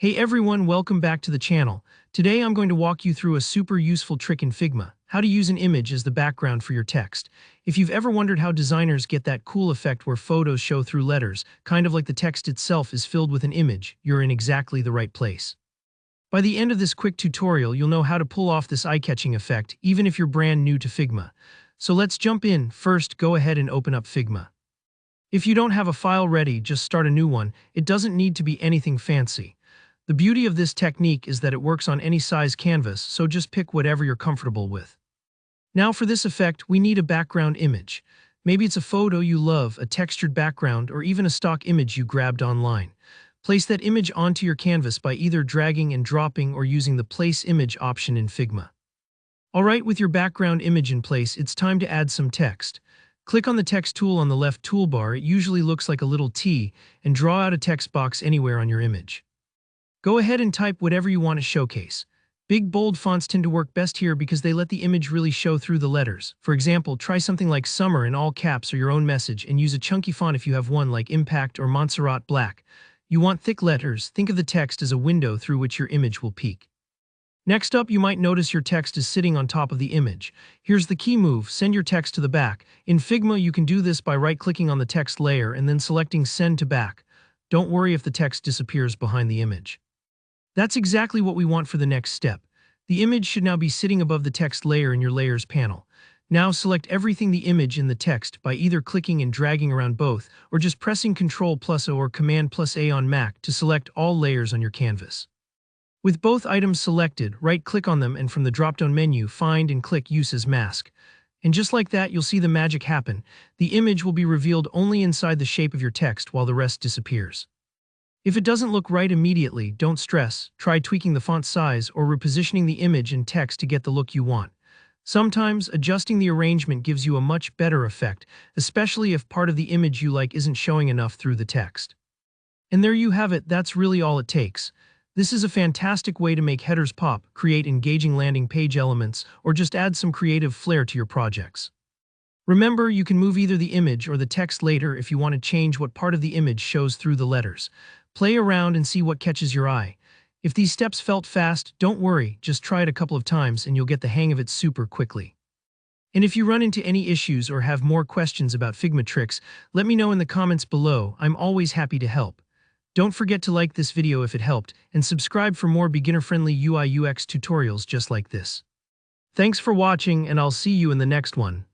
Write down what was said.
Hey everyone, welcome back to the channel. Today I'm going to walk you through a super useful trick in Figma, how to use an image as the background for your text. If you've ever wondered how designers get that cool effect where photos show through letters, kind of like the text itself is filled with an image, you're in exactly the right place. By the end of this quick tutorial, you'll know how to pull off this eye-catching effect, even if you're brand new to Figma. So let's jump in. First, go ahead and open up Figma. If you don't have a file ready, just start a new one. It doesn't need to be anything fancy. The beauty of this technique is that it works on any size canvas, so just pick whatever you're comfortable with. Now for this effect, we need a background image. Maybe it's a photo you love, a textured background, or even a stock image you grabbed online. Place that image onto your canvas by either dragging and dropping or using the Place Image option in Figma. Alright, with your background image in place, it's time to add some text. Click on the text tool on the left toolbar, it usually looks like a little T, and draw out a text box anywhere on your image. Go ahead and type whatever you want to showcase. Big, bold fonts tend to work best here because they let the image really show through the letters. For example, try something like Summer in all caps or your own message, and use a chunky font if you have one like Impact or Montserrat Black. You want thick letters, think of the text as a window through which your image will peek. Next up, you might notice your text is sitting on top of the image. Here's the key move: send your text to the back. In Figma, you can do this by right-clicking on the text layer and then selecting Send to Back. Don't worry if the text disappears behind the image. That's exactly what we want for the next step. The image should now be sitting above the text layer in your Layers panel. Now select everything the image and the text by either clicking and dragging around both, or just pressing Ctrl+O or Command+A on Mac to select all layers on your canvas. With both items selected, right-click on them and from the drop-down menu, find and click Use as Mask. And just like that, you'll see the magic happen. The image will be revealed only inside the shape of your text while the rest disappears. If it doesn't look right immediately, don't stress. Try tweaking the font size or repositioning the image and text to get the look you want. Sometimes, adjusting the arrangement gives you a much better effect, especially if part of the image you like isn't showing enough through the text. And there you have it, that's really all it takes. This is a fantastic way to make headers pop, create engaging landing page elements, or just add some creative flair to your projects. Remember, you can move either the image or the text later if you want to change what part of the image shows through the letters. Play around and see what catches your eye. If these steps felt fast, don't worry, just try it a couple of times and you'll get the hang of it super quickly. And if you run into any issues or have more questions about Figma tricks, let me know in the comments below. I'm always happy to help. Don't forget to like this video if it helped, and subscribe for more beginner-friendly UI/UX tutorials just like this. Thanks for watching, and I'll see you in the next one.